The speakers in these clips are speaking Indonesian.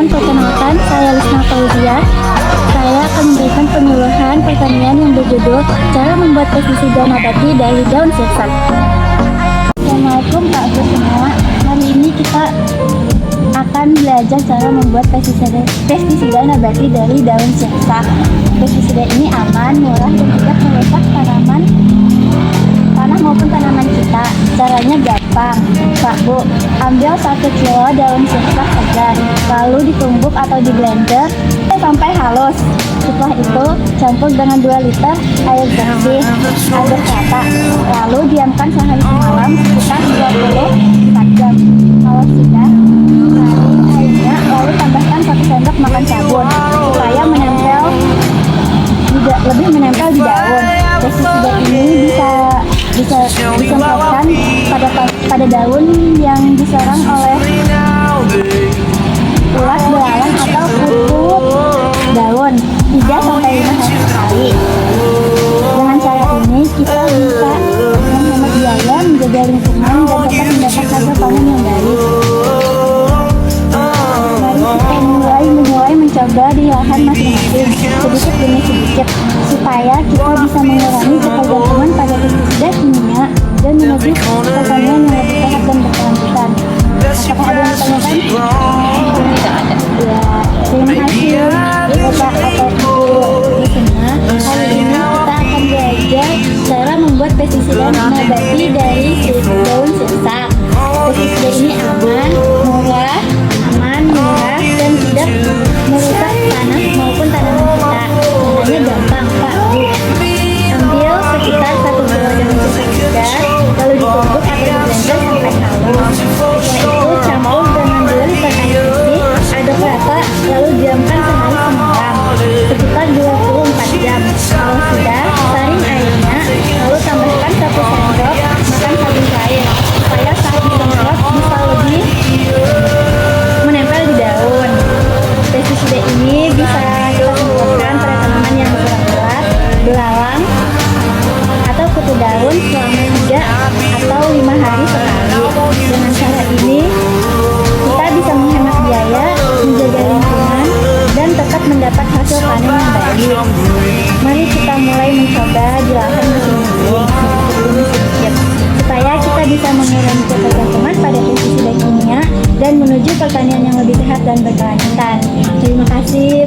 Perkenalkan, saya Lisna Fauzia. Saya akan memberikan penyuluhan pertanian yang berjudul Cara Membuat Pestisida Nabati dari Daun Sirsak. Assalamualaikum Pak Bu semua. Hari ini kita akan belajar cara membuat pestisida nabati dari daun sirsak. Pestisida ini aman, murah, dan tidak merusak tanah maupun tanaman kita. Caranya gampang, Pak Bu. Ambil 1 kilo daun sirsak segar, lalu ditumbuk atau di blender sampai halus. Setelah itu campur dengan 2 liter air bersih, aduk rata, lalu diamkan sehari semalam sekitar 24 jam. Kalau sudah saring airnya, lalu tambahkan 1 sendok makan sabun supaya lebih menempel di daun. Pestisida ini bisa disemprotkan pada daun yang diserang oleh ulat, belalang atau kutu daun 3-5 hari sekali. Dengan cara ini kita bisa menghemat biaya, menjaga lingkungan, dan dapat mendapat hasil panen yang baik. Mari kita mulai mencoba di lahan masing-masing, sedikit demi sedikit, supaya kita bisa mengurangi ketergantungan pada pestisida kimia dan menuju pertanian yang lebih sehat dan berkelanjutan. Apakah ada yang ditanyakan? Ya, terima kasih Bapak atau Ibu Lisna. Hari ini kita akan belajar cara membuat pestisida nabati dari daun sirsak. Pestisida ini aman, murah, dan tidak merusak tanah maupun tanaman kita. Caranya gampang, Pak Bu. Ambil sekitar 1 kilo daun sirsak segar, lalu ditumbuk atau di blender sampai halus. Setelah itu campur dengan 2 liter air bersih, aduk rata, lalu diamkan sehari semalam sekitar 24 jam. Kalau sudah, saring airnya, lalu tambahkan 1 sendok makan sabun cair supaya saat disemprot bisa lebih menempel di daun. Pestisida ini bisa kita semprotkan pada tanaman yang kurang berat, belalang, atau kutu daun selama 3 atau 5 hari sekali. Dengan cara ini kita bisa menghemat biaya, menjaga lingkungan, dan tetap mendapat hasil panen yang baik. Mari kita mulai mencoba di lahan masing-masing sedikit, supaya kita bisa mengurangi ketergantungan pada pestisida kimia dan menuju pertanian yang lebih sehat dan berkelanjutan. Terima kasih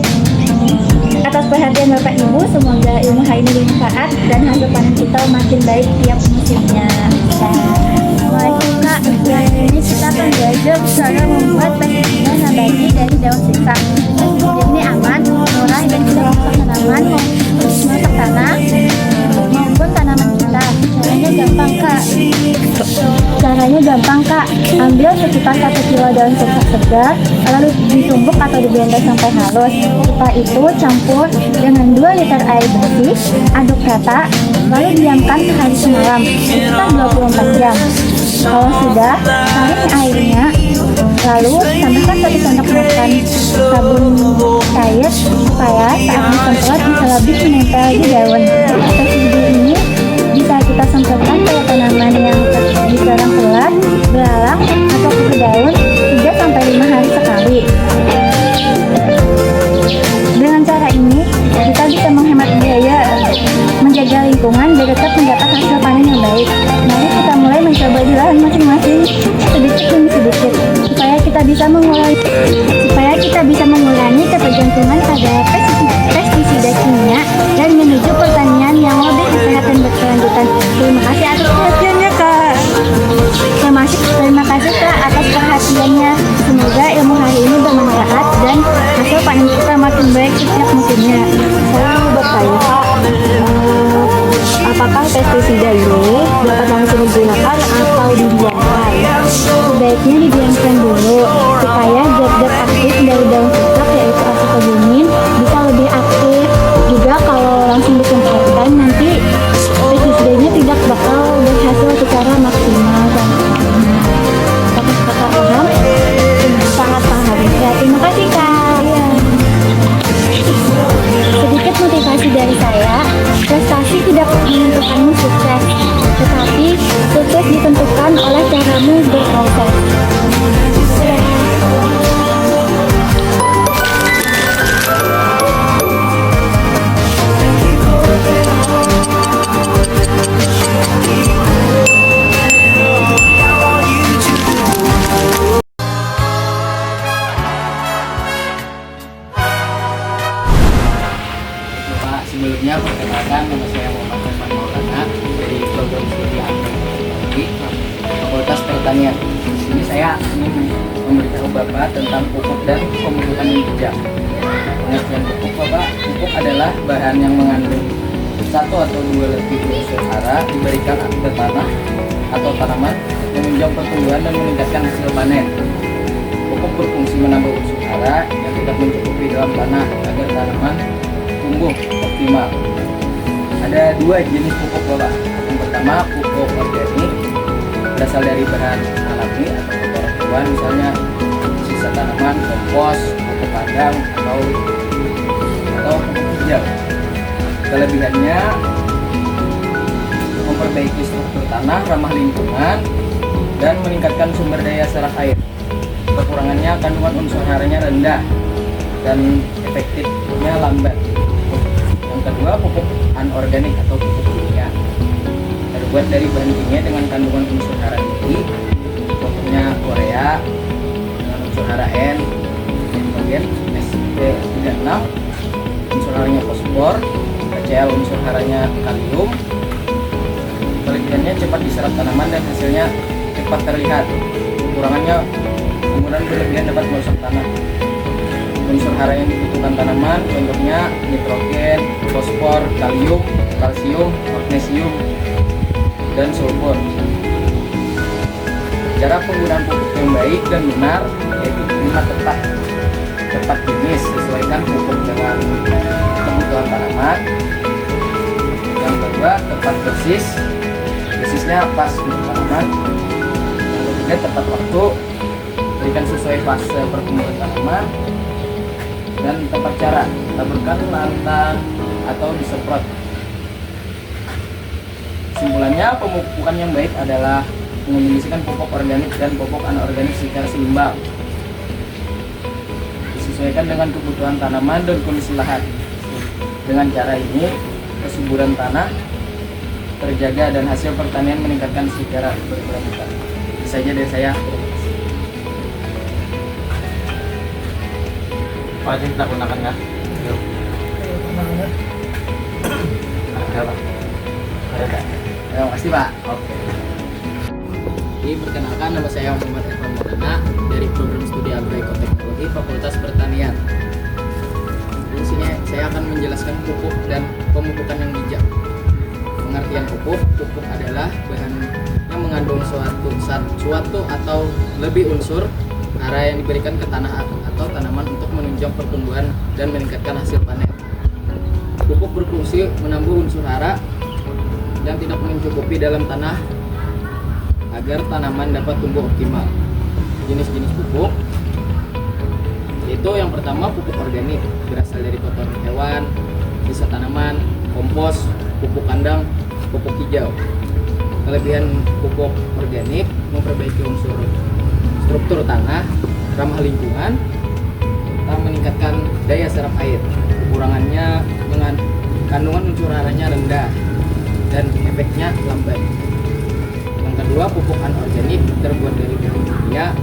atas perhatian Bapak Ibu. Semoga ilmu hari ini bermanfaat dan hasil panen kita makin baik tiap musimnya. Assalamualaikum Kak. Hari ini kita akan belajar cara membuat pestisida nabati dari daun sirsak. Pestisida ini aman, murah, dan tidak merusak tanaman, merusak tanah maupun tanaman kita. Caranya gampang Kak. Ambil sekitar 1 kilo daun sirsak segar, lalu ditumbuk atau di blender sampai halus. Setelah itu campur dengan 2 liter air bersih, aduk rata, lalu diamkan sehari semalam sekitar 24 jam. Kalau sudah, saring airnya, lalu tambahkan 1 sendok makan sabun cair supaya saat disemprot bisa lebih menempel di daun. Pestisida ini bisa kita semprotkan pada tanaman yang diserang ulat, belalang, atau kutu daun 3-5 hari sekali. Dengan cara ini, kita bisa menghemat biaya, menjaga lingkungan, dan tetap mendapat hasil panen yang baik. Mari kita mulai mencoba di lahan masing-masing sedikit demi sedikit, supaya kita bisa mengurangi ketergantungan pada pestisida kimia dan menuju pertanian yang lebih sehat dan berkelanjutan. Terima kasih atas perhatiannya Kak. Terima kasih Kak atas perhatiannya. Semoga ilmu hari ini bermanfaat dan hasil panen kita makin baik setiap musimnya. Saya mau bertanya Kak, apakah pestisida ini dapat langsung digunakan atau dibuangkan? Sebaiknya didiamkan dulu supaya zat-zat aktif dari daun sirsak yaitu asitogenin bisa lebih aktif. Juga kalau langsung disemprotkan nanti pestisidanya tidak bakal berhasil secara maksimal dan apakah Kakak paham? Sangat paham. Sebelumnya perkenalkan, nama saya Muhammad Irfan Maulana dari program studi agroteknologi Fakultas Pertanian. Di sini saya ingin memberitahu Bapak tentang pupuk dan pemupukan yang bijak. Pengertian pupuk, Bapak, pupuk adalah bahan yang mengandung satu atau dua lebih unsur hara diberikan ke tanah atau tanaman, menunjang pertumbuhan dan meningkatkan hasil panen. Pupuk berfungsi menambah unsur hara yang tidak mencukupi dalam tanah agar tanaman tumbuh optimal. Ada dua jenis pupuk, Bapak. Yang pertama, pupuk organik, berasal dari bahan alami atau kotoran hewan, misalnya sisa tanaman, kompos, atau kandang, atau pupuk hijau. Kelebihannya memperbaiki struktur tanah, ramah lingkungan, dan meningkatkan sumber daya serap air. Kekurangannya, kandungan unsur haranya rendah dan efektifnya lambat. Yang kedua, pupuk anorganik atau pupuk kimia, terbuat dari bahan kimia dengan kandungan unsur hara tinggi, contohnya urea dengan unsur hara N, kemudian SP36, unsur haranya fosfor, HCl unsur haranya kalium. Kelebihannya cepat diserap tanaman dan hasilnya cepat terlihat. Kekurangannya, penggunaan berlebihan dapat merusak tanah. Unsur hara yang dibutuhkan tanaman contohnya nitrogen, fosfor, kalium, kalsium, magnesium, dan sulfur. Cara penggunaan pupuk yang baik dan benar yaitu 5 tepat. Tepat jenis, sesuaikan pupuk dengan kebutuhan tanaman. Yang kedua, tepat dosis, dosisnya pas untuk tanaman. Yang ketiga, tepat waktu, berikan sesuai fase pertumbuhan tanaman. Dan tepat cara, taburkan lantang atau disemprot. Kesimpulannya, pemupukan yang baik adalah mengombinasikan pupuk organik dan pupuk anorganik secara seimbang, disesuaikan dengan kebutuhan tanaman dan kondisi lahan. Dengan cara ini, kesuburan tanah terjaga dan hasil pertanian meningkatkan secara berkelanjutan. Itu saja dari saya. Pak Ajin tak gunakan nggak? Ada Pak? Ada tak? Terima kasih, Pak. Oke. Jadi perkenalkan, nama saya Muhammad Irfan Maulana dari program studi agroteknologi Fakultas Pertanian. Di sini saya akan menjelaskan pupuk dan pemupukan yang bijak. Pengertian pupuk, pupuk adalah bahan yang mengandung suatu atau lebih unsur hara yang diberikan ke tanah atau tanaman untuk menunjang pertumbuhan dan meningkatkan hasil panen. Pupuk berfungsi menambah unsur hara yang tidak mencukupi dalam tanah agar tanaman dapat tumbuh optimal. Jenis-jenis pupuk yaitu yang pertama, pupuk organik, berasal dari kotoran hewan, sisa tanaman, kompos, pupuk kandang, pupuk hijau. Kelebihan pupuk organik memperbaiki unsur struktur tanah, ramah lingkungan, dan meningkatkan daya serap air. Kekurangannya, dengan kandungan unsur haranya rendah dan efeknya lambat. Yang kedua, pupuk anorganik, terbuat dari bahan kimia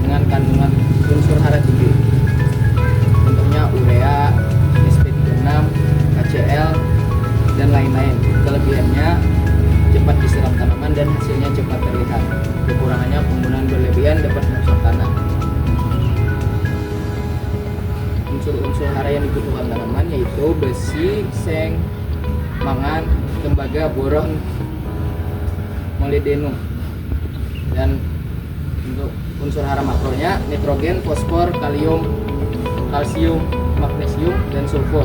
dengan kandungan unsur hara tinggi, contohnya urea, SP36, HCl, dan lain-lain. Kelebihannya, cepat diserap tanaman dan hasilnya cepat terlihat. Kekurangannya, penggunaan berlebihan dapat merusak tanah. Unsur-unsur hara yang dibutuhkan tanaman yaitu besi, seng, mangan, tembaga, boron, molybdenum. Dan untuk unsur hara makronya nitrogen, fosfor, kalium, kalsium, magnesium, dan sulfur.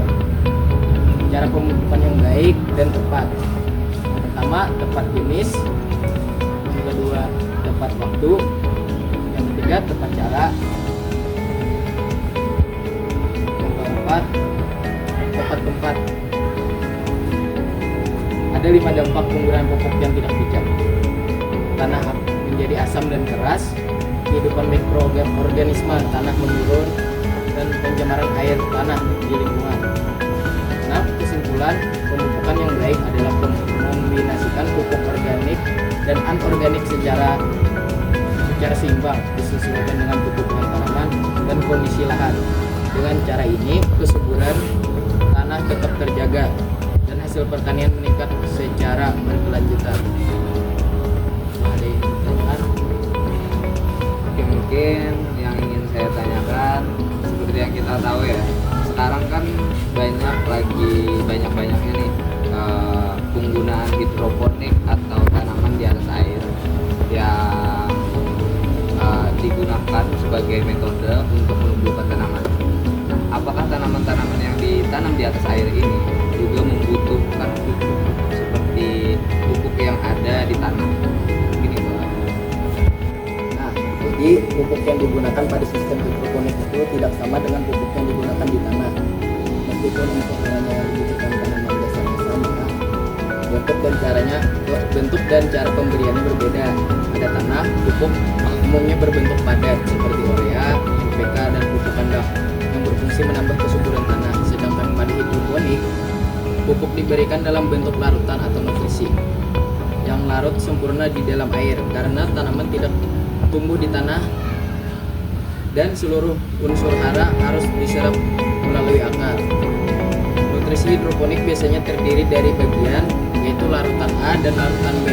Cara pemupukan yang baik dan tepat. Yang pertama, tepat jenis. Yang kedua, tepat waktu. Yang ketiga, tepat cara. Yang keempat, tepat tempat. Ada 5 dampak penggunaan pupuk yang tidak bijak. Tanah menjadi asam dan keras, kehidupan mikroorganisme tanah menurun, dan pencemaran air tanah di lingkungan. Nah, kesimpulan, pemupukan yang baik adalah mengombinasikan pupuk organik dan anorganik secara seimbang, disesuaikan dengan kebutuhan tanaman dan kondisi lahan. Dengan cara ini, kesuburan tanah tetap terjaga dan hasil pertanian meningkat secara berkelanjutan. Ada yang ditanyakan? Oke, mungkin yang ingin saya tanyakan, seperti yang kita tahu ya, sekarang kan banyak-banyaknya nih penggunaan hidroponik atau tanaman di atas air yang digunakan sebagai metode untuk menumbuhkan tanaman. Nah, apakah tanaman-tanaman yang ditanam di atas air ini juga membutuhkan pupuk seperti pupuk yang ada di tanah? Mungkin itu. Nah, jadi pupuk yang digunakan pada sistem hidroponik itu tidak sama dengan pupuk yang digunakan di tanah. Meskipun untuk yang dibutuhkan tanaman dasarnya sama, bentuk dan cara pemberiannya berbeda. Pada tanah, pupuk umumnya berbentuk padat seperti urea, NPK, dan pupuk kandang yang berfungsi menambah kesuburan tanah. Sedangkan pada hidroponik, pupuk diberikan dalam bentuk larutan atau nutrisi yang larut sempurna di dalam air karena tanaman tidak tumbuh di tanah dan seluruh unsur hara harus diserap melalui akar. Nutrisi hidroponik biasanya terdiri dari bagian yaitu larutan A dan larutan B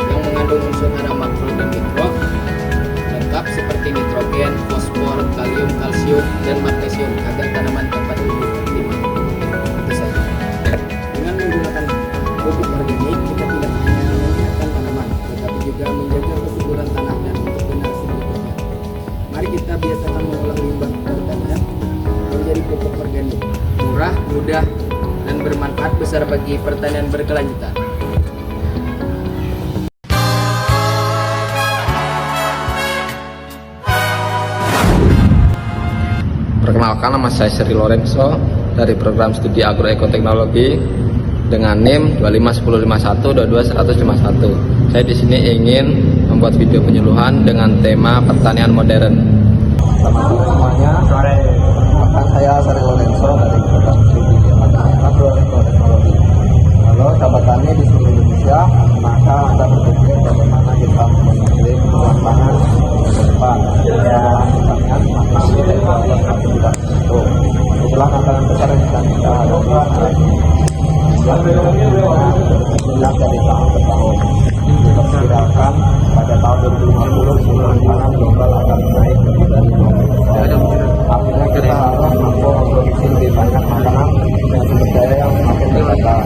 yang mengandung unsur hara makro dan mikro lengkap seperti nitrogen, fosfor, kalium, kalsium, dan magnesium agar tanaman dapat tumbuh optimal. Itu saja. Dengan menggunakan pupuk organik, kita tidak hanya menyehatkan tanaman, tetapi juga menjaga kesuburan tanah dan untuk generasi berikutnya. Mari kita biasakan mengolah limbah pertanian menjadi pupuk organik, murah, mudah, dan bermanfaat besar bagi pertanian berkelanjutan. Perkenalkan, nama saya Sri Lorenzo dari program studi agroekoteknologi dengan NIM 25151 Saya di sini ingin membuat video penyuluhan dengan tema pertanian modern. Selamat sore semuanya. Perkenalkan, saya Sri Lorenzo dari program studi agroekoteknologi. Halo sahabat tani di seluruh Indonesia, maka Anda berpikir bagaimana kita menghasilkan kebutuhan pangan ke depan. Ya, pertanian semakin sulit dalam aktivitas itu. Itulah tantangan besar yang sedang kita hadapi. Yang berkembang dari tahun ke tahun. Diperkirakan pada tahun 2050 kebutuhan pangan global akan naik lebih dari 50%. Artinya kita harus mampu memproduksi lebih banyak makanan dengan sumber daya yang semakin terbatas.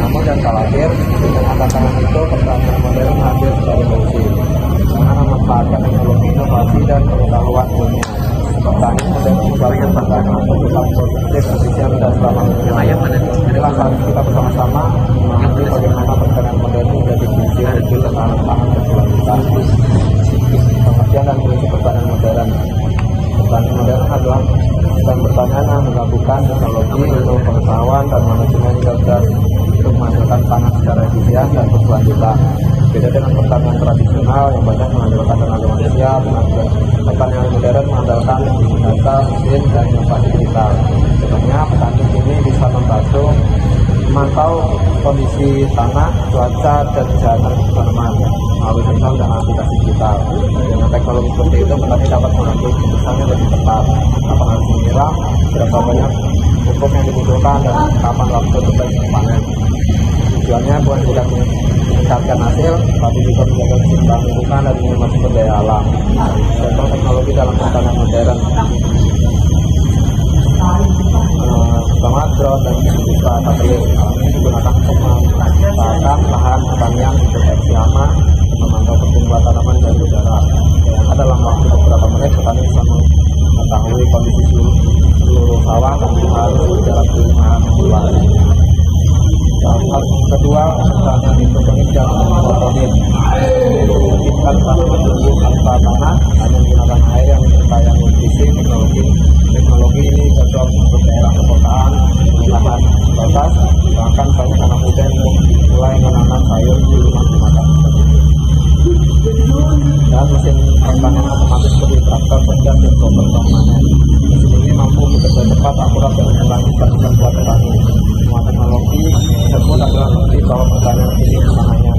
Namun jangan khawatir, dengan tantangan itu pertanian modern hadir sebagai solusi dengan memanfaatkan teknologi inovasi dan pengetahuan ilmiah. Pertanian modern sebagai tantangan untuk tetap produktif, efisien, dan selamat berjalan. Inilah harus kita bersama-sama mengambil bagaimana pertanian modern menjadi kunci untuk ketahanan pangan berkelanjutan. Pengertian dan prinsip pertanian modern. Pertanian modern adalah sistem pertanian yang menggabungkan teknologi untuk pengetahuan dan manajemen cerdas untuk menghasilkan pangan secara efisien dan berkelanjutan. Beda dengan pertanian tradisional yang banyak mengandalkan tenaga manusia, pertanian modern mengandalkan data, mesin, dan inovasi digital. Sebenarnya petani ini bisa membantu memantau kondisi tanah, cuaca, dan kesehatan tanaman melalui sensor dan aplikasi digital. Dengan teknologi seperti itu, petani dapat mengambil keputusannya lebih tepat, kapan harus menyiram, berapa banyak pupuk yang dibutuhkan, dan kapan waktu terbaik panen. Tujuannya bukan tidak meningkatkan hasil, tapi juga menjaga keseimbangan lingkungan dan minimal sumber daya alam. Contoh teknologi dalam pertanian modern, pertama drone dan bisa satelit. Ini digunakan untuk memanfaatkan lahan pertanian deteksi hama, memantau pertumbuhan tanaman dari udara. Yang dalam waktu beberapa menit petani bisa mengetahui kondisi seluruh sawah dan harus berjarak di 5 bulan. Hal kedua, pertanian hidroponik dan monoponik. Memungkinkan petani bertumbuh tanpa tanah, hanya menggunakan air yang kaya nutrisi. Teknologi ini cocok untuk daerah perkotaan, lahan terbatas, bahkan banyak anak muda yang mulai menanam sayur di rumah makan. Dan mesin pertanian otomatis seperti traktor, cerdas, dan rover panen. Mesin ini mampu bekerja cepat, akurat, dan mengurangi kesulitan buat petani. Semua teknologi tersebut adalah bukti bahwa pertanian ini bukan hanya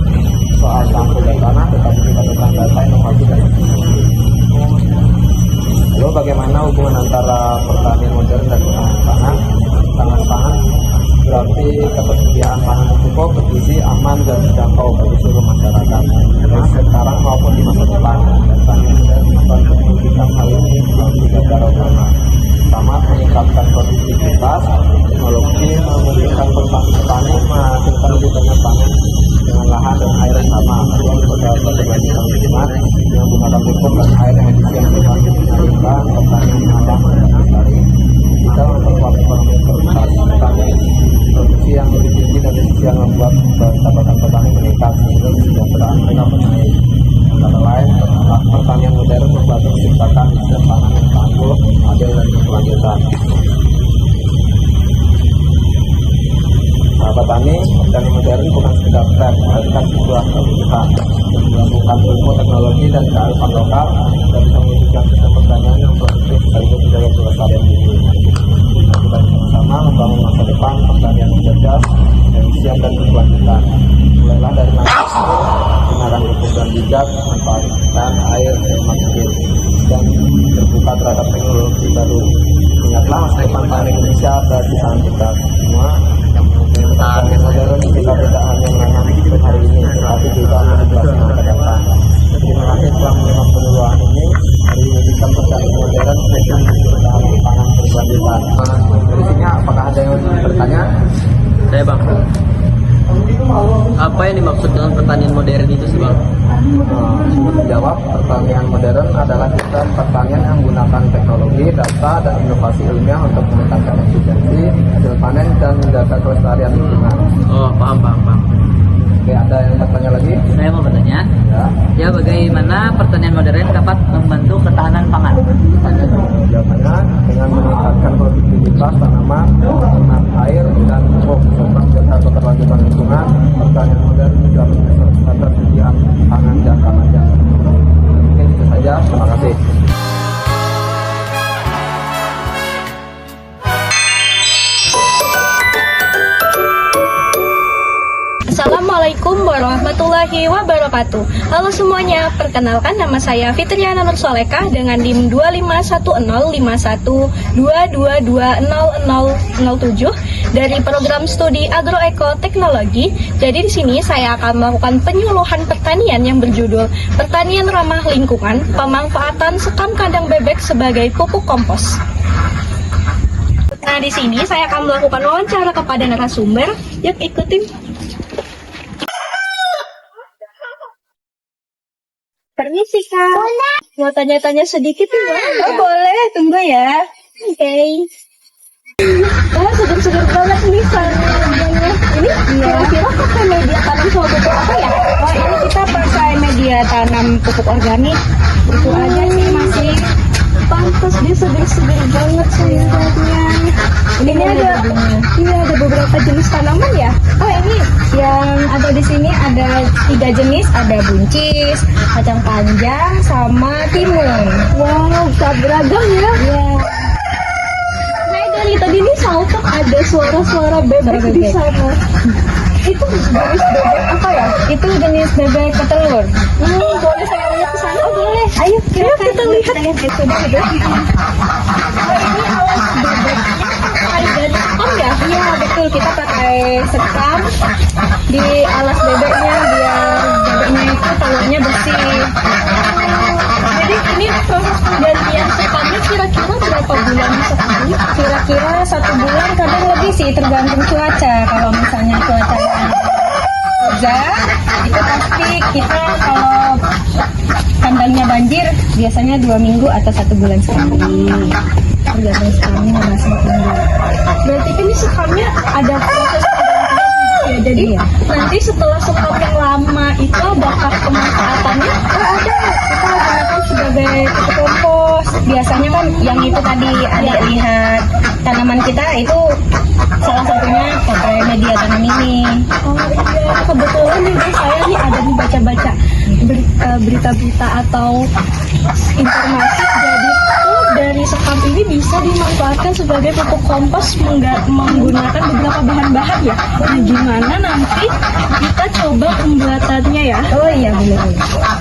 soal campur dan tanah, tetapi juga tentang data, inovasi, dan teknologi. Lalu bagaimana hubungan antara pertanian modern dan ketahanan pangan? ketahanan pangan berarti ketersediaan pangan yang cukup, bergizi, aman, dan terjangkau bagi seluruh masyarakat. Baik sekarang maupun di masa depan, pertanian modern membantu mewujudkan hal ini melalui 3 cara utama. Pertama, meningkatkan produktivitas. Teknologi memungkinkan petani menghasilkan lebih banyak panen dengan lahan dan air yang sama. Kedua, berkelanjutan lingkungan dengan menggunakan pupuk dan air yang efisien membantu meningkatkan pertanian yang aman dan lestari. Kita memperkuat ekonomi berbasis petani. Produksi yang lebih tinggi dan efisien yang membuat pendapatan petani meningkat sehingga kesejahteraan mereka menaik. Antara lain, pertanian modern membantu menciptakan sistem pangan yang tangguh, adil, dan berkelanjutan. Sahabat tani, pertanian modern bukan sekedar tren, melainkan sebuah kebutuhan. Menggabungkan ilmu, teknologi, dan kearifan lokal dan bisa mewujudkan sistem pertanian yang produktif sekaligus menjaga kelestarian bumi. Kita bersama membangun masa depan pertanian yang cerdas, efisien, dan berkelanjutan. Mulailah dari gunakan pupuk dan bijak, manfaatkan air sehemat mungkin, dan terbuka terhadap teknologi baru. Ingatlah masa depan pangan Indonesia ada di tangan kita semua. Pertanian modern kita tidak hanya menanam hidup hari ini, tetapi juga generasi masa depan. Terima kasih telah menyimak penyuluhan ini. Mari wujudkan pertanian modern dengan ketahanan pangan berkelanjutan. Dari sini apakah ada yang bertanya? Saya Bang, apa yang dimaksud dengan pertanian modern itu sih Bang? Untuk menjawab, pertanian modern adalah sistem pertanian yang menggunakan teknologi, data, dan inovasi ilmiah untuk meningkatkan efisiensi, hasil panen, dan menjaga kelestarian lingkungan. Oh, paham. Oke, ada yang bertanya lagi? Saya mau bertanya, Ya. bagaimana pertanian modern dapat membantu ketahanan pangan? Jawabannya dengan meningkatkan produktivitas tanaman, penggunaan air, dan pupuk, serta menjaga keberlanjutan lingkungan. Pertanian modern juga meningkatkan ketersediaan pangan jangka panjang. Mungkin itu saja. Terima kasih. Assalamualaikum warahmatullahi wabarakatuh. Halo semuanya, perkenalkan nama saya Fitriana Nur Solekah dengan NIM 25105122220007 dari program studi Agroeko Teknologi. Jadi di sini saya akan melakukan penyuluhan pertanian yang berjudul Pertanian Ramah Lingkungan, Pemanfaatan Sekam Kandang Bebek sebagai Pupuk Kompos. Nah, di sini saya akan melakukan wawancara kepada narasumber. Yuk ikutin. Permisi Kak. Mau tanya-tanya sedikit ya? Oh boleh, tunggu ya. Oke. Oh seger-seger banget nih sarangnya. Ini kira-kira pakai media tanam sama pupuk apa ya? Oh ini kita pakai media tanam pupuk organik. Itu aja sih masih pantas, dia seger-seger banget sayurannya. Ini ada beberapa jenis tanaman ya. Oh ini yang ada di sini ada 3 jenis, ada buncis, kacang panjang, sama timun. Wow, beragam ya. Iya. Nah dari tadi nih Saltok ada suara-suara bebek di sana. Itu jenis bebek apa ya? Itu jenis bebek petelur. Boleh saya lihat ke sana? Oh boleh. Ayo kita lihat. Itu bebek. Ini alas bebeknya pakai dari sekam ya? Iya betul, kita pakai sekam di alas bebeknya biar bebeknya itu telurnya bersih. Jadi ini proses penggantian sekamnya kira-kira berapa bulan sekali? Kira-kira 1 bulan, kadang lebih sih tergantung cuaca. Kalau misalnya cuacanya hujan, itu pasti kita kalau kandangnya banjir biasanya 2 minggu atau 1 bulan sekali. Tergantung sekamnya masih tinggi. Berarti ini sekamnya ada proses penggantian ya. Jadi nanti setelah sekam yang lama itu bakal pemanfaatannya ada. Kita gunakan sebagai pupuk kompos. Biasanya kan yang itu tadi ada lihat tanaman kita itu salah satunya pakai media tanam ini. Oh iya, kebetulan nih saya nih ada nih baca-baca berita-berita atau informasi. Jadi tuh dari sekam ini Jadi bisa dimanfaatkan sebagai pupuk kompos menggunakan beberapa bahan-bahan ya. Nah, gimana nanti kita coba pembuatannya ya? Oh iya benar.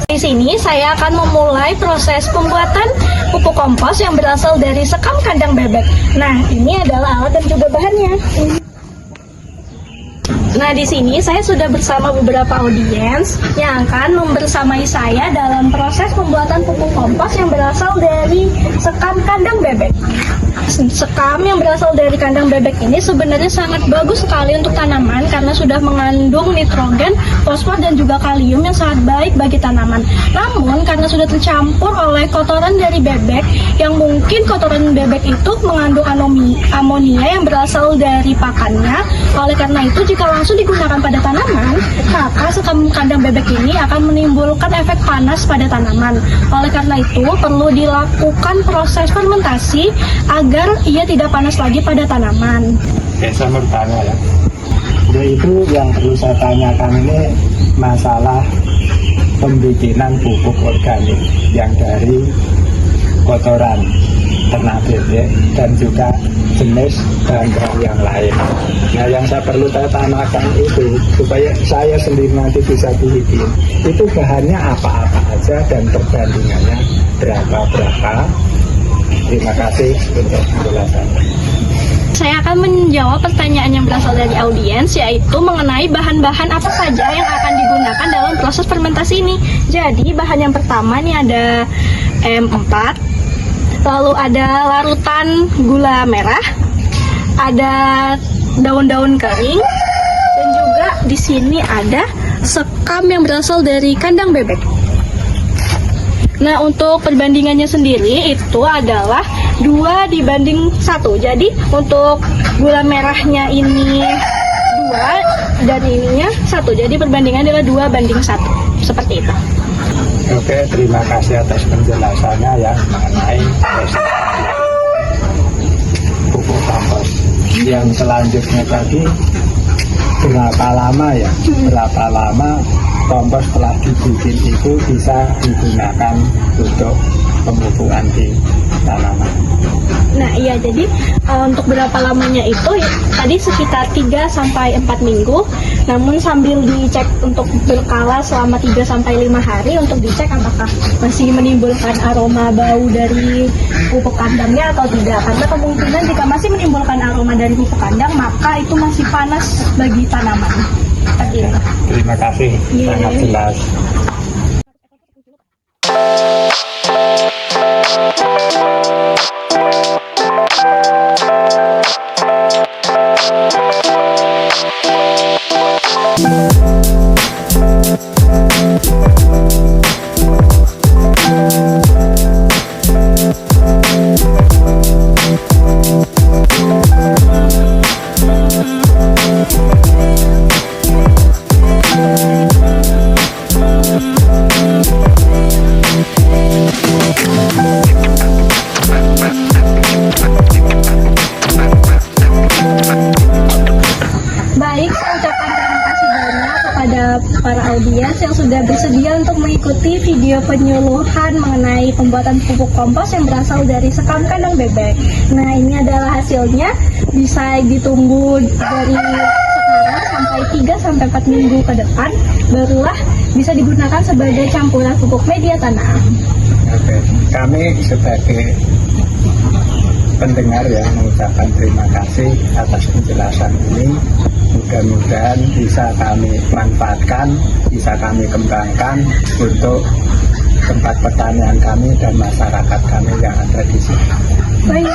Di sini saya akan memulai proses pembuatan pupuk kompos yang berasal dari sekam kandang bebek. Nah, ini adalah alat dan juga bahannya. Nah, di sini saya sudah bersama beberapa audiens yang akan membersamai saya dalam proses pembuatan pupuk kompos yang berasal dari sekam kandang bebek. Sekam yang berasal dari kandang bebek ini sebenarnya sangat bagus sekali untuk tanaman karena sudah mengandung nitrogen, fosfor, dan juga kalium yang sangat baik bagi tanaman. Namun, karena sudah tercampur oleh kotoran dari bebek, yang mungkin kotoran bebek itu mengandung amonia yang berasal dari pakannya. Oleh karena itu, jika langsung digunakan pada tanaman, maka sekam kandang bebek ini akan menimbulkan efek panas pada tanaman. Oleh karena itu, perlu dilakukan proses fermentasi agar ia tidak panas lagi pada tanaman. Oke, saya mau bertanya ya. Itu yang perlu saya tanyakan ini masalah pembikinan pupuk organik yang dari kotoran ternak bebek dan juga jenis bahan-bahan yang lain. Nah, yang saya perlu tanyakan itu supaya saya sendiri nanti bisa bikin itu bahannya apa-apa aja dan perbandingannya berapa. Terima kasih untuk penjelasannya. Saya akan menjawab pertanyaan yang berasal dari audiens, yaitu mengenai bahan-bahan apa saja yang akan digunakan dalam proses fermentasi ini. Jadi, bahan yang pertama ini ada M4, lalu ada larutan gula merah, ada daun-daun kering, dan juga di sini ada sekam yang berasal dari kandang bebek. Nah, untuk perbandingannya sendiri itu adalah 2:1. Jadi, untuk gula merahnya ini 2 dan ininya 1. Jadi, perbandingannya adalah 2:1. Seperti itu. Oke, terima kasih atas penjelasannya ya mengenai pupuk kompos. Yang selanjutnya tadi berapa lama kompos setelah dibikin itu bisa digunakan untuk pemupukan di tanaman. Nah iya, jadi untuk berapa lamanya itu tadi sekitar 3-4 minggu. Namun sambil dicek untuk berkala selama 3-5 hari untuk dicek apakah masih menimbulkan aroma bau dari pupuk kandangnya atau tidak. Karena kemungkinan jika masih menimbulkan aroma dari pupuk kandang, maka itu masih panas bagi tanaman. Terima kasih, sangat jelas. Baik, saya ucapkan terima kasih banyak kepada para audiens yang sudah bersedia untuk mengikuti video penyuluhan mengenai pembuatan pupuk kompos yang berasal dari sekam kandang bebek. Nah, ini adalah hasilnya, bisa ditunggu dari sekarang sampai 3-4 minggu ke depan, barulah bisa digunakan sebagai campuran pupuk media tanam. Oke, kami sebagai pendengar ya mengucapkan terima kasih atas penjelasan ini. Mudah-mudahan bisa kami manfaatkan, bisa kami kembangkan untuk tempat pertanian kami dan masyarakat kami yang ada di sini. Baik.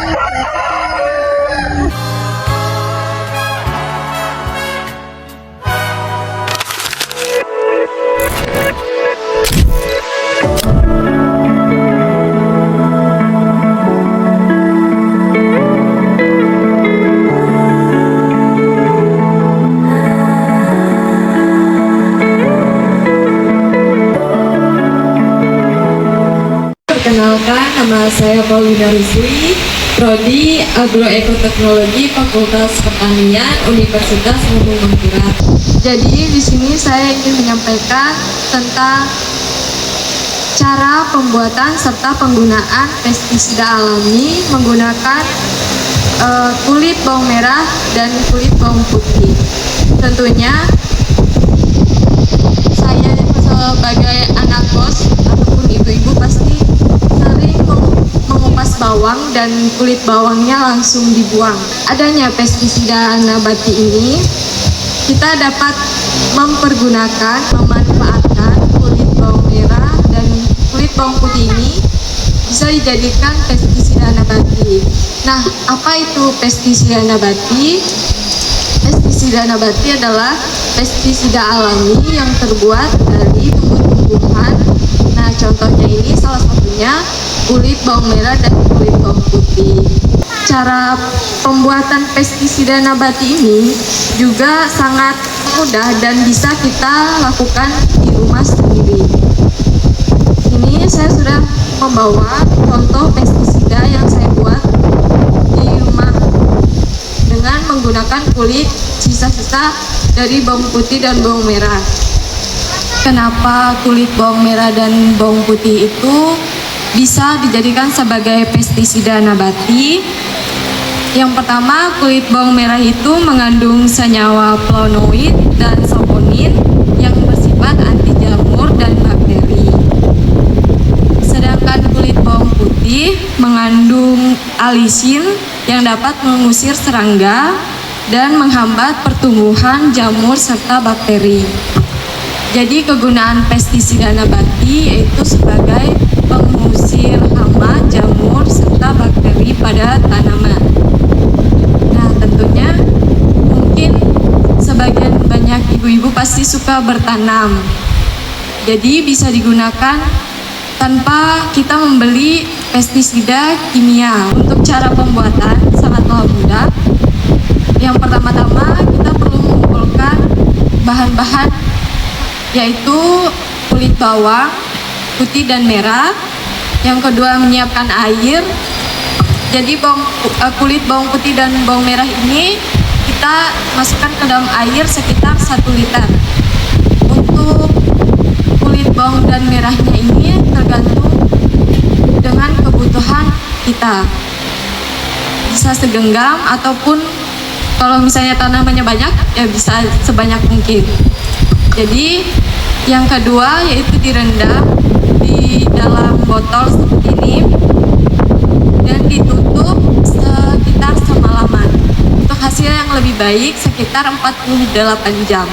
Perkenalkan, nama saya Paulina Rusli, Prodi Agroekoteknologi Fakultas Pertanian Universitas Mumpung Mangkurat. Jadi di sini saya ingin menyampaikan tentang Cara pembuatan serta penggunaan pestisida alami menggunakan kulit bawang merah dan kulit bawang putih. Tentunya saya sebagai anak kos ataupun ibu-ibu pasti sering mengupas bawang dan kulit bawangnya langsung dibuang. Adanya pestisida nabati ini, kita dapat memanfaatkan kulit bawang merah dan kulit bawang putih ini bisa dijadikan pestisida nabati. Nah, apa itu pestisida nabati? Pestisida nabati adalah pestisida alami yang terbuat dari tumbuh-tumbuhan. Nah, contohnya ini salah satunya kulit bawang merah dan kulit bawang putih. Cara pembuatan pestisida nabati ini juga sangat mudah dan bisa kita lakukan di rumah sendiri. Ini saya sudah membawa contoh pestisida yang saya buat di rumah dengan menggunakan kulit sisa-sisa dari bawang putih dan bawang merah. Kenapa kulit bawang merah dan bawang putih itu bisa dijadikan sebagai pestisida nabati? Yang pertama, kulit bawang merah itu mengandung senyawa flavonoid dan saponin yang bersifat anti jamur dan bakteri. Sedangkan kulit bawang putih mengandung alisin yang dapat mengusir serangga dan menghambat pertumbuhan jamur serta bakteri. Jadi kegunaan pestisida nabati yaitu sebagai pengusir hama, jamur, serta bakteri pada tanaman. Nah, tentunya mungkin sebagian banyak ibu-ibu pasti suka bertanam. Jadi bisa digunakan tanpa kita membeli pestisida kimia. Untuk cara pembuatan sangatlah mudah. Yang pertama-tama kita perlu mengumpulkan bahan-bahan yaitu kulit bawang putih dan merah. Yang kedua, menyiapkan air. Jadi kulit bawang putih dan bawang merah ini kita masukkan ke dalam air sekitar 1 liter. Untuk kulit bawang dan merahnya ini tergantung dengan kebutuhan kita. Bisa segenggam ataupun kalau misalnya tanamannya banyak ya bisa sebanyak mungkin. Jadi yang kedua yaitu direndam di dalam botol seperti ini dan ditutup sekitar semalaman. Untuk hasil yang lebih baik sekitar 48 jam.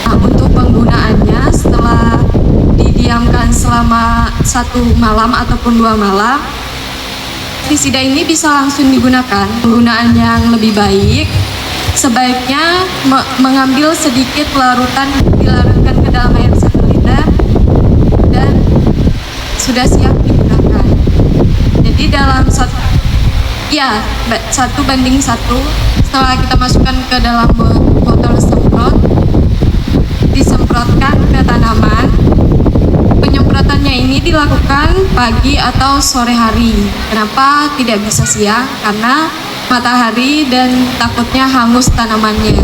Nah, untuk penggunaannya setelah didiamkan selama 1 malam ataupun 2 malam, pestisida ini bisa langsung digunakan. Penggunaan yang lebih baik sebaiknya mengambil sedikit dilarutkan ke dalam air 1 liter dan sudah siap digunakan. Jadi dalam 1 banding 1 setelah kita masukkan ke dalam botol semprot, disemprotkan ke tanaman. Penyemprotannya ini dilakukan pagi atau sore hari. Kenapa tidak bisa siang? Karena matahari dan takutnya hangus tanamannya.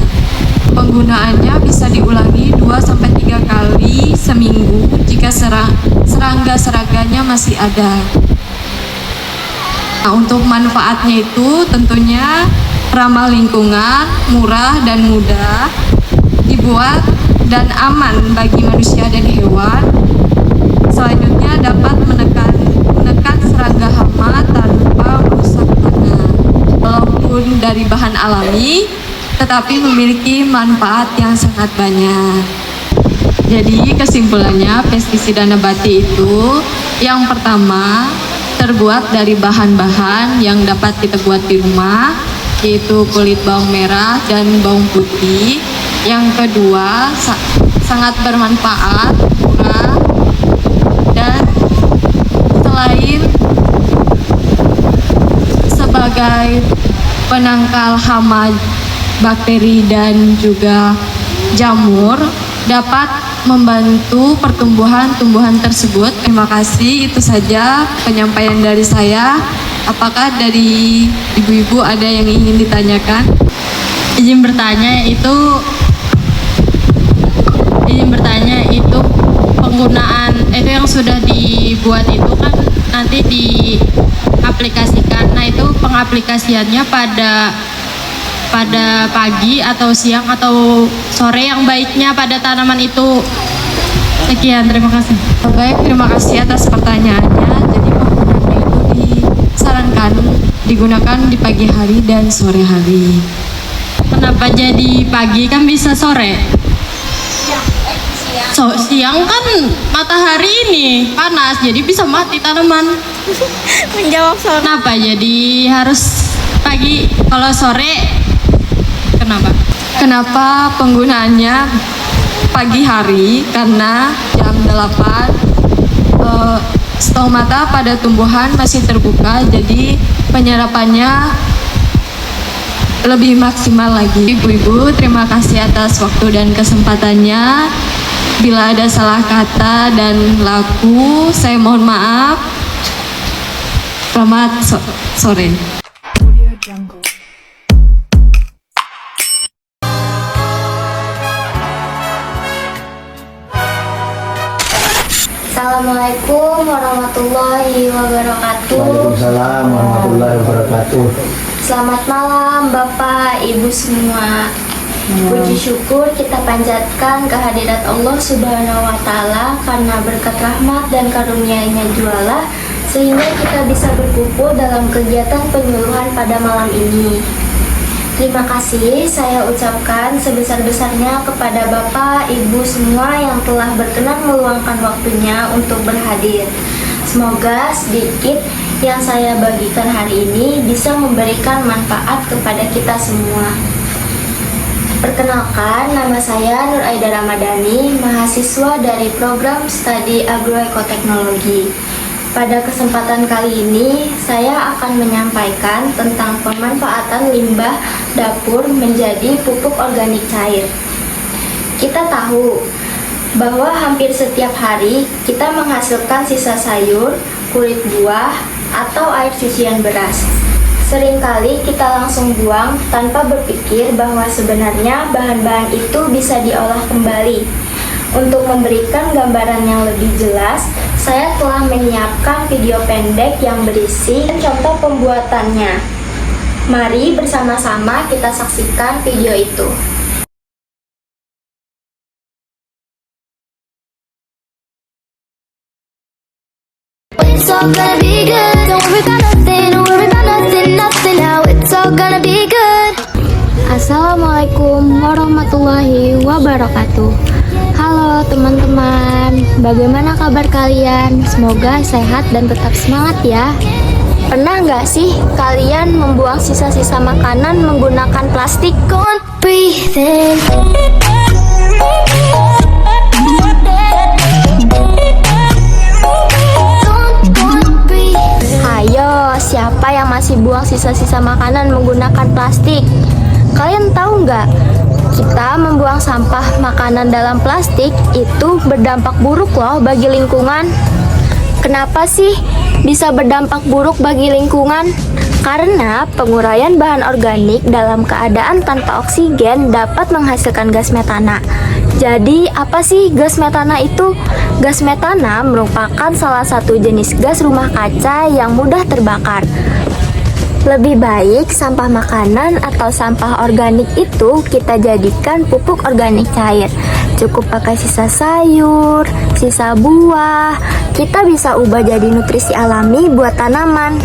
Penggunaannya bisa diulangi 2-3 kali seminggu jika serangga-serangganya masih ada. Nah, untuk manfaatnya itu tentunya ramah lingkungan, murah dan mudah dibuat dan aman bagi manusia dan hewan. Selanjutnya dapat menekan serangga hama tanpa merusak tanah. Walaupun dari bahan alami, tetapi memiliki manfaat yang sangat banyak. Jadi kesimpulannya, pestisida nabati itu yang pertama terbuat dari bahan-bahan yang dapat kita buat di rumah, yaitu kulit bawang merah dan bawang putih. Yang kedua, sangat bermanfaat, murah, dan selain sebagai penangkal hama, bakteri dan juga jamur, dapat membantu pertumbuhan tumbuhan tersebut. Terima kasih, itu saja penyampaian dari saya. Apakah dari ibu-ibu ada yang ingin ditanyakan? Izin bertanya itu penggunaan itu yang sudah dibuat itu kan nanti diaplikasikan. Nah, itu pengaplikasiannya pada pagi atau siang atau sore yang baiknya pada tanaman itu. Sekian, terima kasih. Baik, terima kasih atas pertanyaannya. Jadi penggunaannya itu disarankan digunakan di pagi hari dan sore hari. Kenapa jadi pagi, kan bisa sore? Siang kan matahari ini panas, jadi bisa mati tanaman. Menjawab soal Kenapa jadi harus pagi? Kalau sore, kenapa? Kenapa penggunaannya pagi hari? Karena jam 8 stomata pada tumbuhan masih terbuka, jadi penyerapannya lebih maksimal lagi. Ibu-ibu, terima kasih atas waktu dan kesempatannya. Bila ada salah kata dan laku, saya mohon maaf. Selamat sore. Assalamualaikum warahmatullahi wabarakatuh. Waalaikumsalam warahmatullahi wabarakatuh. Selamat malam Bapak, Ibu semua. Puji syukur kita panjatkan kehadirat Allah Subhanahu wa Ta'ala karena berkat rahmat dan karunia-Nya jualah sehingga kita bisa berkumpul dalam kegiatan penyuluhan pada malam ini. Terima kasih saya ucapkan sebesar-besarnya kepada Bapak, Ibu semua yang telah berkenan meluangkan waktunya untuk berhadir. Semoga sedikit yang saya bagikan hari ini bisa memberikan manfaat kepada kita semua. Perkenalkan, nama saya Nur Aida Ramadhani, mahasiswa dari program studi agroekoteknologi. Pada kesempatan kali ini, saya akan menyampaikan tentang pemanfaatan limbah dapur menjadi pupuk organik cair. Kita tahu bahwa hampir setiap hari kita menghasilkan sisa sayur, kulit buah, atau air cucian beras. Seringkali kita langsung buang tanpa berpikir bahwa sebenarnya bahan-bahan itu bisa diolah kembali. Untuk memberikan gambaran yang lebih jelas, saya telah menyiapkan video pendek yang berisi contoh pembuatannya. Mari bersama-sama kita saksikan video itu. It's all gonna be good. Don't worry about nothing, don't worry about nothing, nothing now. It's all gonna be good. Assalamualaikum warahmatullahi wabarakatuh. Halo teman-teman, bagaimana kabar kalian? Semoga sehat dan tetap semangat ya. Pernah nggak sih kalian membuang sisa-sisa makanan menggunakan plastik? Go on, breathe in. Hayo, siapa yang masih buang sisa-sisa makanan menggunakan plastik? Kalian tahu nggak? Kita membuang sampah makanan dalam plastik itu berdampak buruk loh bagi lingkungan. Kenapa sih bisa berdampak buruk bagi lingkungan? Karena penguraian bahan organik dalam keadaan tanpa oksigen dapat menghasilkan gas metana. Jadi apa sih gas metana itu? Gas metana merupakan salah satu jenis gas rumah kaca yang mudah terbakar. Lebih baik sampah makanan atau sampah organik itu kita jadikan pupuk organik cair. Cukup pakai sisa sayur, sisa buah, kita bisa ubah jadi nutrisi alami buat tanaman.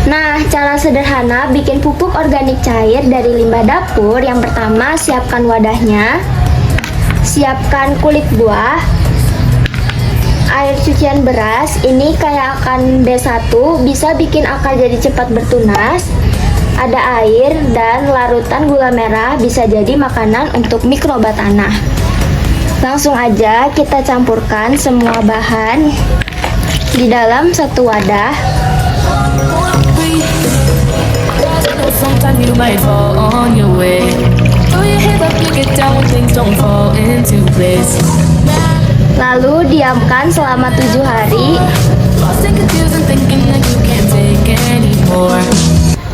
Nah, cara sederhana bikin pupuk organik cair dari limbah dapur. Yang pertama, siapkan wadahnya, siapkan kulit buah, air cucian beras, ini kayak akan B1, bisa bikin akar jadi cepat bertunas. Ada air dan larutan gula merah, bisa jadi makanan untuk mikroba tanah. Langsung aja kita campurkan semua bahan di dalam satu wadah. Sometimes you might fall on your way. Throw your head up, you get down when things don't fall into place. Lalu diamkan selama 7 hari. Lost and confused and thinking that you can't take anymore.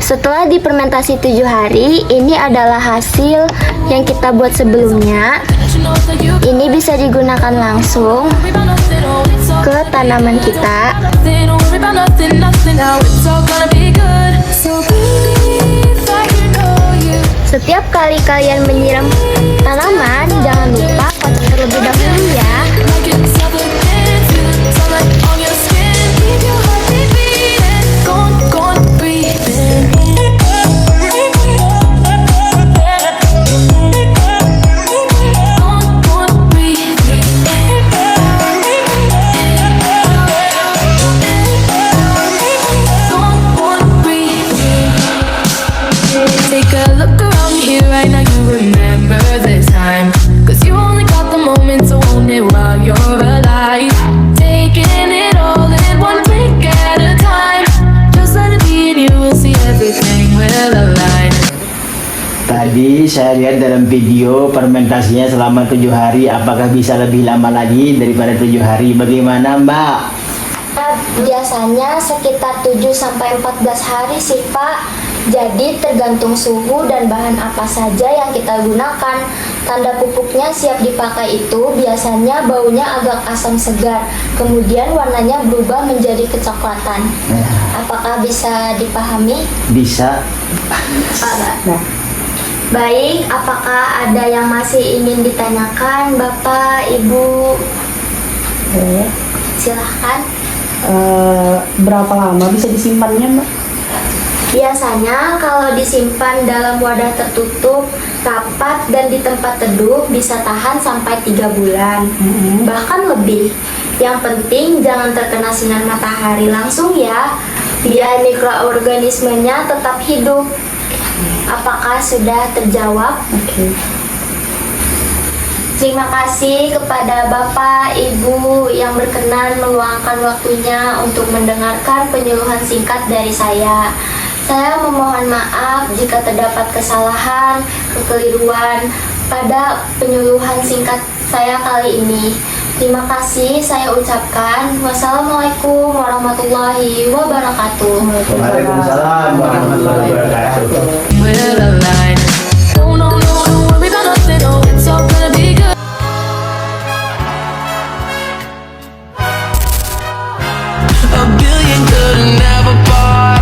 Setelah difermentasi 7 hari, ini adalah hasil yang kita buat sebelumnya. know that you Ini bisa digunakan langsung worry about nothing, oh, it's all ke tanaman kita. nothing, don't worry about nothing, nothing. Now it's all gonna be good. So breathe like you know you. Setiap kali kalian menyiram tanaman, jangan lupa kocok terlebih dahulu ya. Like it's suffocating, feel the sunlight on your skin. Keep your heartbeat beating. Go on, breathe in. Go on, breathe in. Go on, breathe in. Take a look around here right now, you remember this time. Cause you only got the moment to own it while you're alive. Taking it all in one blink at a time. Just let it be and you will see everything will align. Tadi saya lihat dalam video fermentasinya selama 7 hari. Apakah bisa lebih lama lagi daripada 7 hari? Bagaimana Mbak? Biasanya sekitar 7-14 hari sih Pak. Jadi tergantung suhu dan bahan apa saja yang kita gunakan. Tanda pupuknya siap dipakai itu biasanya baunya agak asam segar, kemudian warnanya berubah menjadi kecoklatan. Apakah bisa dipahami? Bisa. Baik, apakah ada yang masih ingin ditanyakan Bapak, Ibu? Silahkan. Berapa lama bisa disimpannya, Mbak? Biasanya kalau disimpan dalam wadah tertutup, rapat dan di tempat teduh bisa tahan sampai 3 bulan, bahkan lebih. Yang penting jangan terkena sinar matahari langsung ya, biar mikroorganismenya tetap hidup. Apakah sudah terjawab? Terima kasih kepada Bapak, Ibu yang berkenan meluangkan waktunya untuk mendengarkan penyuluhan singkat dari saya. Saya memohon maaf jika terdapat kesalahan, kekeliruan pada penyuluhan singkat saya kali ini. Terima kasih saya ucapkan. Wassalamualaikum warahmatullahi wabarakatuh. Waalaikumsalam warahmatullahi wabarakatuh. Will align. No, no, no, don't worry about nothing, oh, it's all gonna be good. A billion could never buy.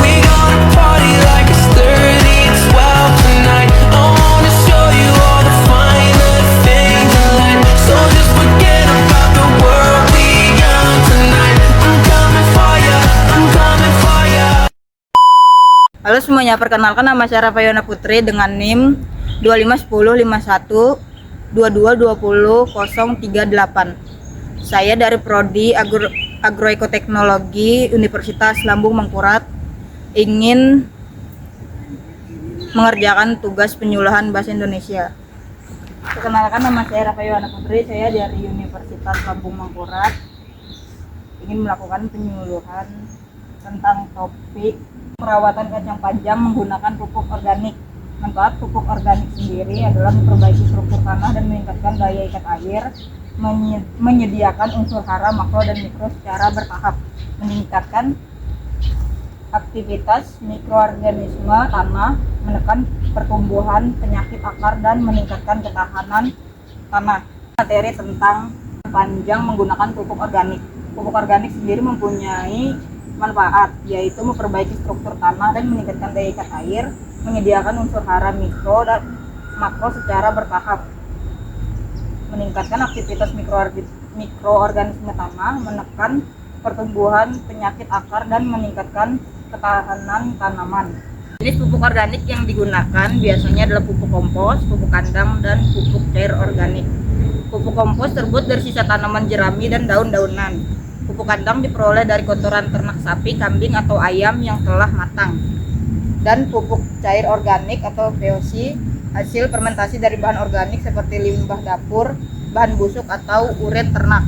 We gonna party like it's 30-12 tonight. I wanna show you all the finer things in life. So just forget about the world we got tonight. I'm coming for ya, I'm coming for ya. Halo semuanya, perkenalkan nama saya Rafayona Putri dengan NIM 251051222038. Saya dari Prodi Agroekoteknologi Universitas Lambung Mangkurat, ingin mengerjakan tugas penyuluhan bahasa Indonesia. Perkenalkan nama saya Rafayona Putri, saya dari Universitas Lambung Mangkurat, ingin melakukan penyuluhan tentang topik perawatan kacang panjang menggunakan pupuk organik. Manfaat pupuk organik sendiri adalah memperbaiki struktur tanah dan meningkatkan daya ikat air, menyediakan unsur hara makro dan mikro secara bertahap, meningkatkan aktivitas mikroorganisme tanah, menekan pertumbuhan penyakit akar dan meningkatkan ketahanan tanah. Materi tentang panjang menggunakan pupuk organik. Pupuk organik sendiri mempunyai manfaat, yaitu memperbaiki struktur tanah dan meningkatkan daya ikat air, menyediakan unsur hara mikro dan makro secara bertahap, meningkatkan aktivitas mikroorganisme tanah, menekan pertumbuhan penyakit akar dan meningkatkan ketahanan tanaman. Jenis pupuk organik yang digunakan biasanya adalah pupuk kompos, pupuk kandang, dan pupuk cair organik. Pupuk kompos terbuat dari sisa tanaman jerami dan daun-daunan. Pupuk kandang diperoleh dari kotoran ternak sapi, kambing, atau ayam yang telah matang. Dan pupuk cair organik atau VOC hasil fermentasi dari bahan organik seperti limbah dapur, bahan busuk, atau uret ternak.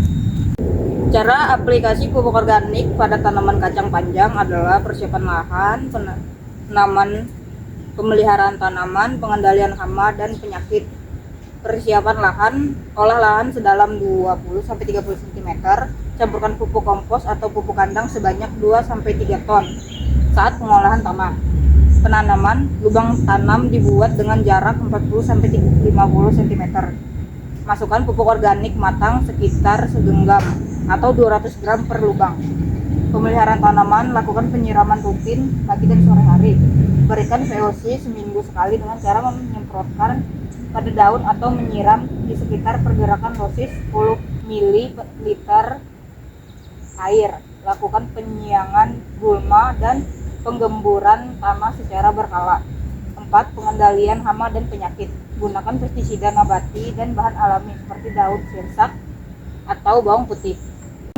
Cara aplikasi pupuk organik pada tanaman kacang panjang adalah persiapan lahan, penanaman, pemeliharaan tanaman, pengendalian hama dan penyakit. Persiapan lahan, olah lahan sedalam 20-30 cm, campurkan pupuk kompos atau pupuk kandang sebanyak 2-3 ton saat pengolahan tanah. Penanaman lubang tanam dibuat dengan jarak 40-50 cm. Masukkan pupuk organik matang sekitar segenggam atau 200 gram per lubang. Pemeliharaan tanaman, lakukan penyiraman rutin pagi dan sore hari. Berikan VOC seminggu sekali dengan cara menyemprotkan pada daun atau menyiram di sekitar pergerakan dosis 10 ml air. Lakukan penyiangan gulma dan penggemburan tanah secara berkala. 4. Pengendalian hama dan penyakit. Gunakan pestisida nabati dan bahan alami seperti daun sirsak atau bawang putih.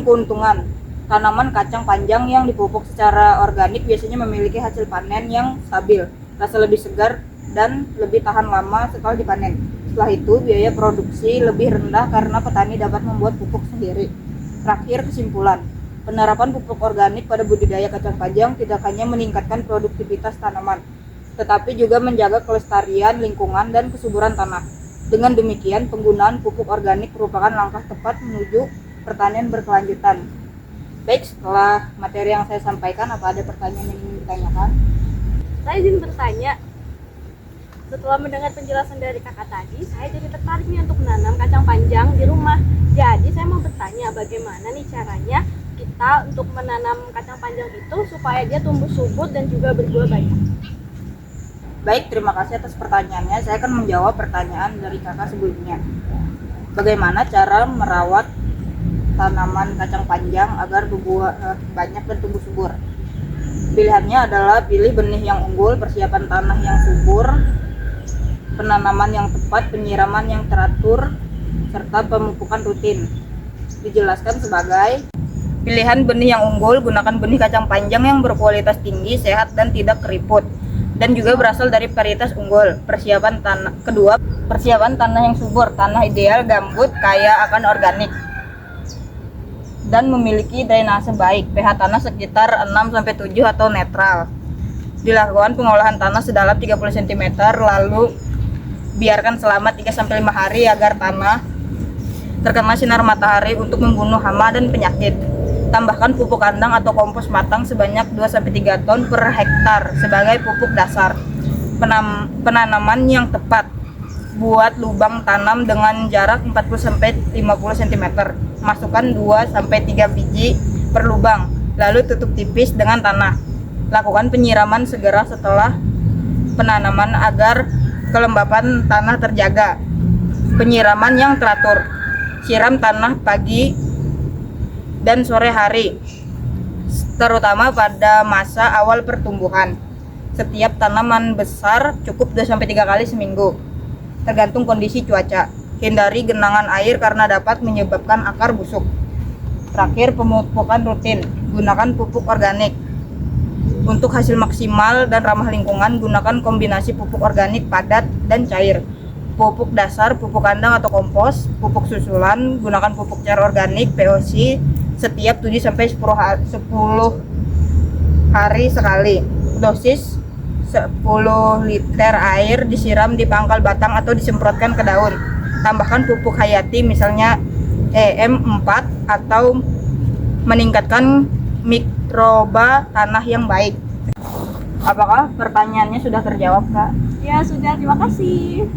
Keuntungan, tanaman kacang panjang yang dipupuk secara organik biasanya memiliki hasil panen yang stabil, rasa lebih segar, dan lebih tahan lama setelah dipanen. Setelah itu, biaya produksi lebih rendah karena petani dapat membuat pupuk sendiri. Terakhir, kesimpulan. Penerapan pupuk organik pada budidaya kacang panjang tidak hanya meningkatkan produktivitas tanaman, tetapi juga menjaga kelestarian lingkungan dan kesuburan tanah. Dengan demikian, penggunaan pupuk organik merupakan langkah tepat menuju pertanian berkelanjutan. Baik, setelah materi yang saya sampaikan, apa ada pertanyaan yang ingin ditanyakan? Saya izin bertanya, setelah mendengar penjelasan dari kakak tadi, saya jadi tertarik nih untuk menanam kacang panjang di rumah. Jadi saya mau bertanya, bagaimana nih caranya kita untuk menanam kacang panjang itu supaya dia tumbuh subur dan juga berbuah banyak? Baik, terima kasih atas pertanyaannya. Saya akan menjawab pertanyaan dari kakak sebelumnya. Bagaimana cara merawat tanaman kacang panjang agar berbuah banyak dan tumbuh subur? Pilihannya adalah pilih benih yang unggul, persiapan tanah yang subur, penanaman yang tepat, penyiraman yang teratur, serta pemupukan rutin. Dijelaskan sebagai pilihan benih yang unggul, gunakan benih kacang panjang yang berkualitas tinggi, sehat, dan tidak keriput, dan juga berasal dari varietas unggul. Persiapan tanah kedua, persiapan tanah yang subur, tanah ideal gambut, kaya akan organik, dan memiliki drainase baik, pH tanah sekitar 6-7 atau netral. Dilakukan pengolahan tanah sedalam 30 cm, lalu biarkan selama 3-5 hari agar tanah terkena sinar matahari untuk membunuh hama dan penyakit. Tambahkan pupuk kandang atau kompos matang sebanyak 2-3 ton per hektar sebagai pupuk dasar. Penanaman yang tepat. Buat lubang tanam dengan jarak 40-50 cm. Masukkan 2-3 biji per lubang, lalu tutup tipis dengan tanah. Lakukan penyiraman segera setelah penanaman agar kelembapan tanah terjaga. Penyiraman yang teratur. Siram tanah pagi dan sore hari, terutama pada masa awal pertumbuhan. Setiap tanaman besar cukup 2-3 kali seminggu, tergantung kondisi cuaca. Hindari genangan air karena dapat menyebabkan akar busuk. Terakhir, pemupukan rutin. Gunakan pupuk organik. Untuk hasil maksimal dan ramah lingkungan, gunakan kombinasi pupuk organik padat dan cair. Pupuk dasar, pupuk kandang atau kompos, pupuk susulan, gunakan pupuk cair organik VOC setiap 7-10 hari sekali. Dosis 10 liter air disiram di pangkal batang atau disemprotkan ke daun. Tambahkan pupuk hayati misalnya EM4 atau meningkatkan mikroba tanah yang baik. Apakah pertanyaannya sudah terjawab, Kak? Ya sudah, terima kasih.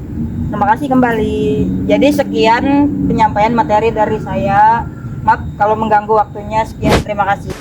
Terima kasih kembali. Jadi sekian penyampaian materi dari saya. Maaf kalau mengganggu waktunya. Sekian, terima kasih.